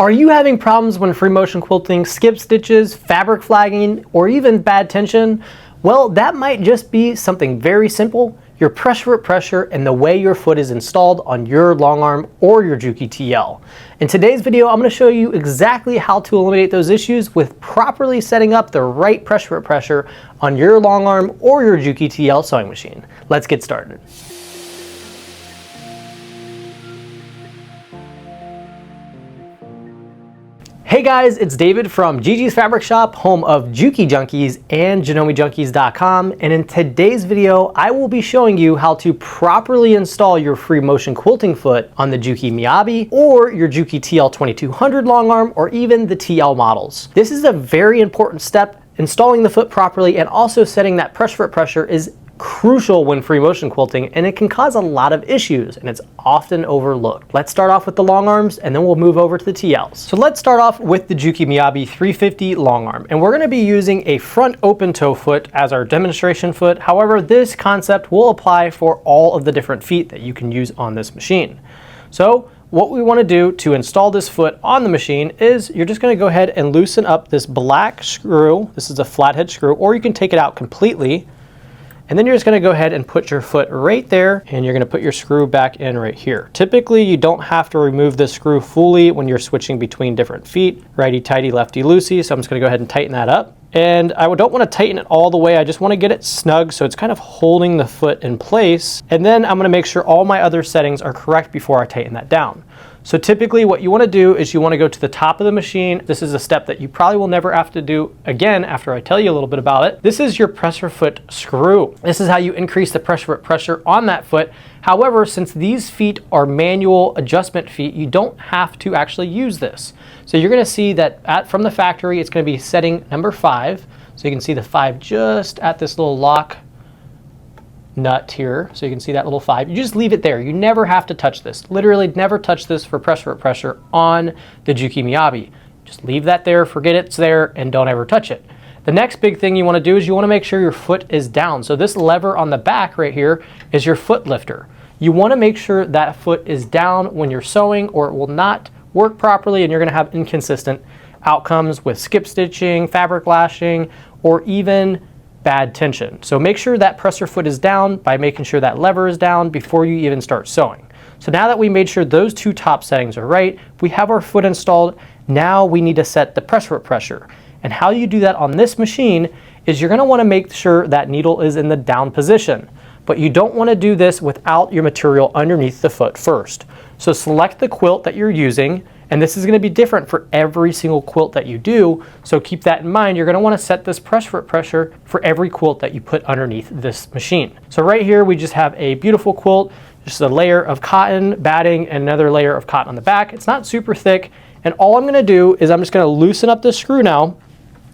Are you having problems when free motion quilting, skip stitches, fabric flagging, or even bad tension? Well, that might just be something very simple, your pressure foot pressure and the way your foot is installed on your Longarm or your Juki TL. In today's video, I'm going to show you exactly how to eliminate those issues with properly setting up the right pressure foot pressure on your Longarm or your Juki TL sewing machine. Let's get started. Hey guys, it's David from Gigi's Fabric Shop, home of Juki Junkies and JukiMiyabi.com, and in today's video, I will be showing you how to properly install your free motion quilting foot on the Juki Miyabi or your Juki TL 2200 Longarm or even the TL models. This is a very important step. Installing the foot properly and also setting that pressure foot pressure is crucial when free motion quilting, and it can cause a lot of issues and it's often overlooked. Let's start off with the long arms and then we'll move over to the TLs. So let's start off with the Juki Miyabi 350 long arm, and we're going to be using a front open toe foot as our demonstration foot. However, this concept will apply for all of the different feet that you can use on this machine. So what we want to do to install this foot on the machine is you're just going to go ahead and loosen up this black screw. This is a flathead screw, or you can take it out completely. And then you're just going to go ahead and put your foot right there, and you're going to put your screw back in right here. Typically, you don't have to remove this screw fully when you're switching between different feet, righty-tighty, lefty-loosey, so I'm just going to go ahead and tighten that up. And I don't want to tighten it all the way, I just want to get it snug so it's kind of holding the foot in place. And then I'm going to make sure all my other settings are correct before I tighten that down. So typically what you want to do is you want to go to the top of the machine. This is a step that you probably will never have to do again after I tell you a little bit about it. This is your pressure foot screw. This is how you increase the pressure foot pressure on that foot. However, since these feet are manual adjustment feet, you don't have to actually use this. So you're going to see that from the factory, it's going to be setting number 5. So you can see the 5 just at this little lock nut here, so you can see that little 5. You just leave it there. You never have to touch this. Literally never touch this for pressure foot pressure on the Juki Miyabi. Just leave that there, forget it's there, and don't ever touch it. The next big thing you want to do is you want to make sure your foot is down. So this lever on the back right here is your foot lifter. You want to make sure that foot is down when you're sewing, or it will not work properly and you're going to have inconsistent outcomes with skip stitching, fabric lashing, or even bad tension. So make sure that pressure foot is down by making sure that lever is down before you even start sewing. So now that we made sure those two top settings are right, we have our foot installed. Now we need to set the pressure foot pressure. And how you do that on this machine is you're going to want to make sure that needle is in the down position. But you don't want to do this without your material underneath the foot first. So select the quilt that you're using, and this is going to be different for every single quilt that you do, so keep that in mind. You're going to want to set this pressure foot pressure for every quilt that you put underneath this machine. So right here we just have a beautiful quilt, just a layer of cotton batting and another layer of cotton on the back. It's not super thick, and all I'm going to do is I'm just going to loosen up this screw now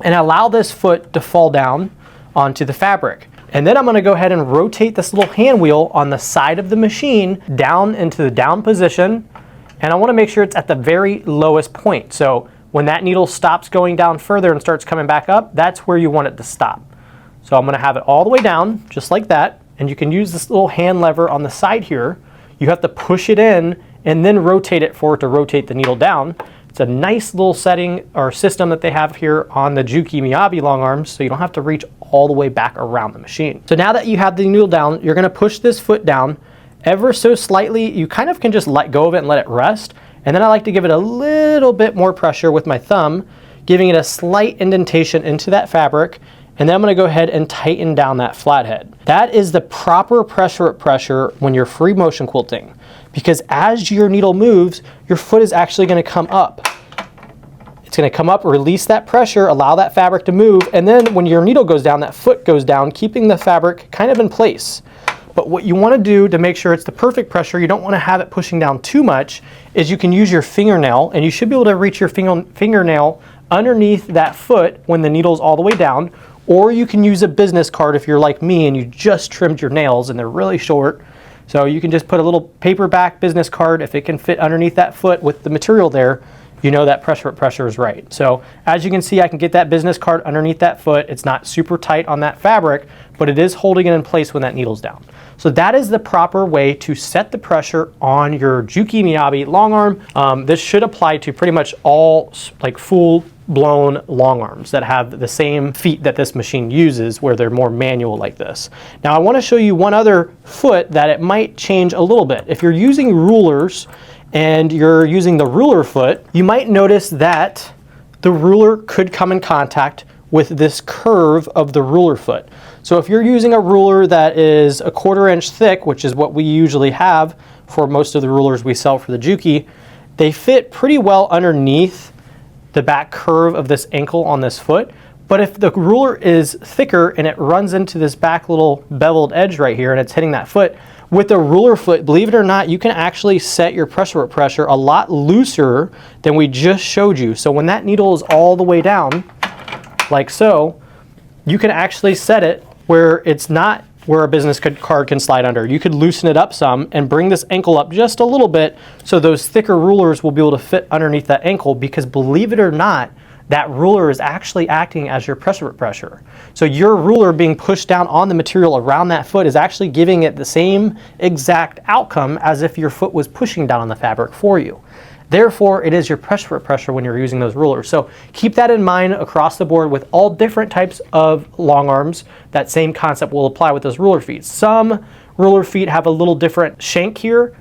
and allow this foot to fall down onto the fabric. And then I'm going to go ahead and rotate this little hand wheel on the side of the machine down into the down position. And I want to make sure it's at the very lowest point. So when that needle stops going down further and starts coming back up, that's where you want it to stop. So I'm going to have it all the way down, just like that. And you can use this little hand lever on the side here. You have to push it in and then rotate it for it to rotate the needle down. It's a nice little setting or system that they have here on the Juki Miyabi long arms, so you don't have to reach all the way back around the machine. So now that you have the needle down, you're going to push this foot down ever so slightly. You kind of can just let go of it and let it rest. And then I like to give it a little bit more pressure with my thumb, giving it a slight indentation into that fabric. And then I'm going to go ahead and tighten down that flathead. That is the proper pressure when you're free motion quilting, because as your needle moves, your foot is actually going to come up. It's going to come up, release that pressure, allow that fabric to move, and then when your needle goes down, that foot goes down, keeping the fabric kind of in place. But what you want to do to make sure it's the perfect pressure, you don't want to have it pushing down too much, is you can use your fingernail, and you should be able to reach your fingernail underneath that foot when the needle's all the way down, or you can use a business card if you're like me and you just trimmed your nails and they're really short. So you can just put a little paperback business card, if it can fit underneath that foot with the material there, you know that pressure is right. So as you can see, I can get that business card underneath that foot. It's not super tight on that fabric, but it is holding it in place when that needle's down. So that is the proper way to set the pressure on your Juki Miyabi long arm. This should apply to pretty much all like full blown long arms that have the same feet that this machine uses, where they're more manual like this. Now I want to show you one other foot that it might change a little bit. If you're using rulers and you're using the ruler foot, you might notice that the ruler could come in contact with this curve of the ruler foot. So if you're using a ruler that is a 1/4 inch thick, which is what we usually have for most of the rulers we sell for the Juki, they fit pretty well underneath the back curve of this ankle on this foot. But if the ruler is thicker and it runs into this back little beveled edge right here and it's hitting that foot, with a ruler foot, believe it or not, you can actually set your pressure a lot looser than we just showed you. So when that needle is all the way down, like so, you can actually set it where it's not where a business card can slide under. You could loosen it up some and bring this ankle up just a little bit so those thicker rulers will be able to fit underneath that ankle, because believe it or not, that ruler is actually acting as your pressure. So your ruler being pushed down on the material around that foot is actually giving it the same exact outcome as if your foot was pushing down on the fabric for you. Therefore, it is your pressure when you're using those rulers. So keep that in mind across the board with all different types of long arms. That same concept will apply with those ruler feet. Some ruler feet have a little different shank here,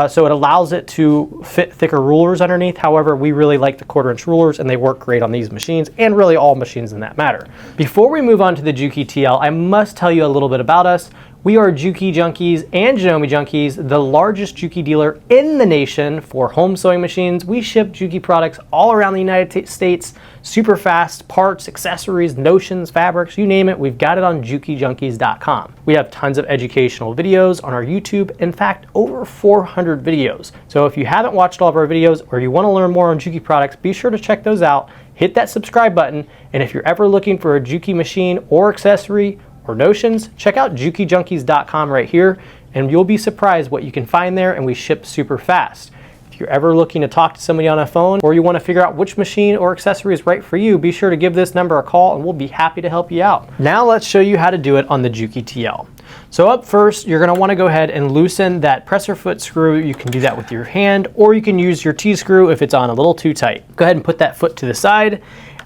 so it allows it to fit thicker rulers underneath. However, we really like the 1/4 inch rulers, and they work great on these machines, and really all machines in that matter. Before we move on to the Juki TL, I must tell you a little bit about us. We are Juki Junkies and Junkies, the largest Juki dealer in the nation for home sewing machines. We ship Juki products all around the United States, super fast, parts, accessories, notions, fabrics, you name it, we've got it on JukiJunkies.com. We have tons of educational videos on our YouTube, in fact, over 400 videos. So if you haven't watched all of our videos or you want to learn more on Juki products, be sure to check those out. Hit that subscribe button, and if you're ever looking for a Juki machine or accessory, or notions, check out JukiJunkies.com right here, and you'll be surprised what you can find there, and we ship super fast. If you're ever looking to talk to somebody on a phone, or you want to figure out which machine or accessory is right for you, be sure to give this number a call and we'll be happy to help you out. Now let's show you how to do it on the Juki TL. So up first, you're going to want to go ahead and loosen that presser foot screw. You can do that with your hand, or you can use your T-screw if it's on a little too tight. Go ahead and put that foot to the side.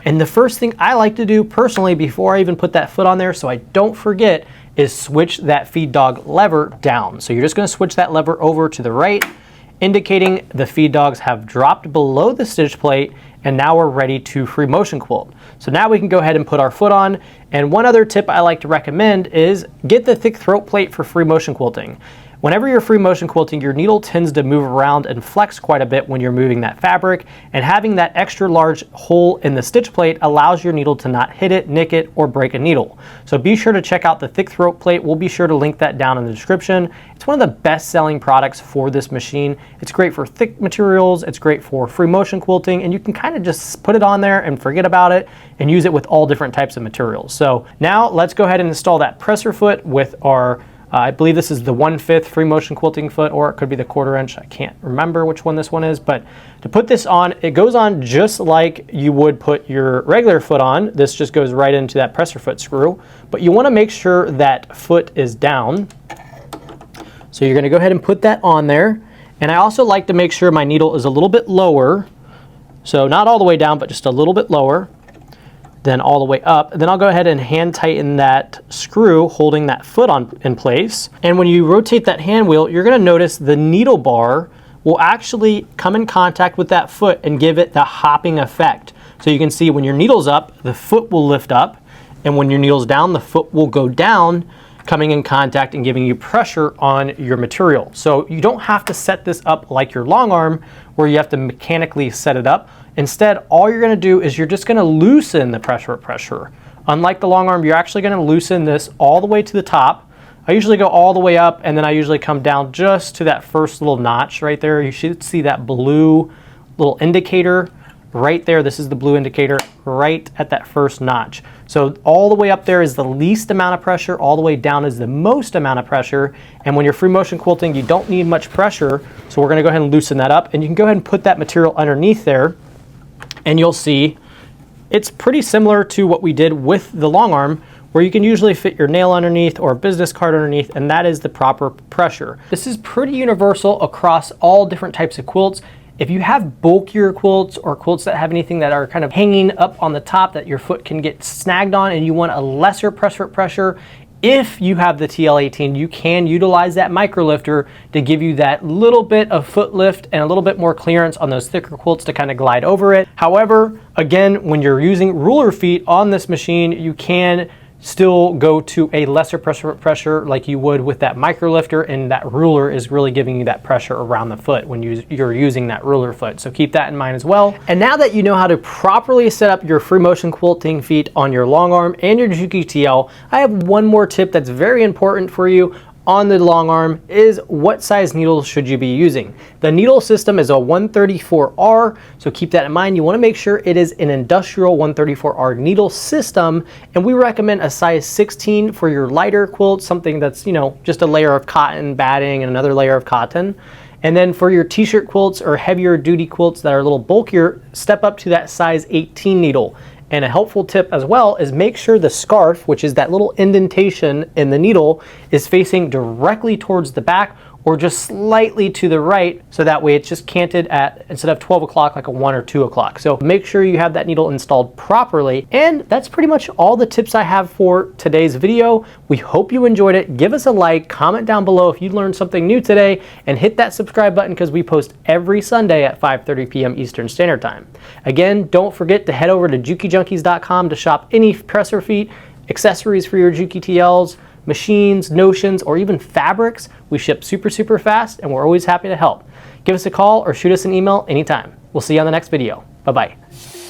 And the first thing I like to do personally before I even put that foot on there so I don't forget is switch that feed dog lever down. So you're just going to switch that lever over to the right, indicating the feed dogs have dropped below the stitch plate, and now we're ready to free motion quilt. So now we can go ahead and put our foot on. And one other tip I like to recommend is get the thick throat plate for free motion quilting. Whenever you're free motion quilting, your needle tends to move around and flex quite a bit when you're moving that fabric, and having that extra large hole in the stitch plate allows your needle to not hit it, nick it, or break a needle. So be sure to check out the thick throat plate. We'll be sure to link that down in the description. It's one of the best selling products for this machine. It's great for thick materials, it's great for free motion quilting, and you can kind of just put it on there and forget about it and use it with all different types of materials. So now let's go ahead and install that presser foot with our I believe this is the 1/5 free motion quilting foot, or it could be the 1/4 inch. I can't remember which one this one is, but to put this on, it goes on just like you would put your regular foot on. This just goes right into that presser foot screw, but you want to make sure that foot is down. So you're going to go ahead and put that on there. And I also like to make sure my needle is a little bit lower. So not all the way down, but just a little bit lower. Then all the way up. Then I'll go ahead and hand tighten that screw holding that foot in place. And when you rotate that hand wheel, you're going to notice the needle bar will actually come in contact with that foot and give it the hopping effect. So you can see when your needle's up, the foot will lift up, and when your needle's down, the foot will go down, coming in contact and giving you pressure on your material. So you don't have to set this up like your long arm where you have to mechanically set it up. Instead, all you're going to do is you're just going to loosen the pressure. Unlike the long arm, you're actually going to loosen this all the way to the top. I usually go all the way up, and then I usually come down just to that first little notch right there. You should see that blue little indicator right there. This is the blue indicator right at that first notch. So all the way up there is the least amount of pressure, all the way down is the most amount of pressure. And when you're free motion quilting, you don't need much pressure. So we're going to go ahead and loosen that up, and you can go ahead and put that material underneath there. And you'll see it's pretty similar to what we did with the Longarm, where you can usually fit your nail underneath or a business card underneath, and that is the proper pressure. This is pretty universal across all different types of quilts. If you have bulkier quilts or quilts that have anything that are kind of hanging up on the top that your foot can get snagged on and you want a lesser pressure, if you have the TL18, you can utilize that micro lifter to give you that little bit of foot lift and a little bit more clearance on those thicker quilts to kind of glide over it. However, again, when you're using ruler feet on this machine, you can still go to a lesser pressure like you would with that micro lifter, and that ruler is really giving you that pressure around the foot when you're using that ruler foot. So keep that in mind as well. And now that you know how to properly set up your free motion quilting feet on your Longarm and your Juki TL, I have one more tip that's very important for you on the Longarm is what size needles should you be using. The needle system is a 134R, so keep that in mind. You want to make sure it is an industrial 134R needle system, and we recommend a size 16 for your lighter quilts, something that's, you know, just a layer of cotton batting and another layer of cotton. And then for your t-shirt quilts or heavier duty quilts that are a little bulkier, step up to that size 18 needle. And a helpful tip as well is make sure the scarf, which is that little indentation in the needle, is facing directly towards the back or just slightly to the right, so that way it's just canted at, instead of 12 o'clock, like a 1 or 2 o'clock. So make sure you have that needle installed properly. And that's pretty much all the tips I have for today's video. We hope you enjoyed it. Give us a like, comment down below if you learned something new today, and hit that subscribe button because we post every Sunday at 5:30 p.m. Eastern Standard Time. Again, don't forget to head over to JukiJunkies.com to shop any presser feet, accessories for your Juki TLs, machines, notions, or even fabrics. We ship super fast, and we're always happy to help. Give us a call or shoot us an email anytime. We'll see you on the next video. Bye-bye.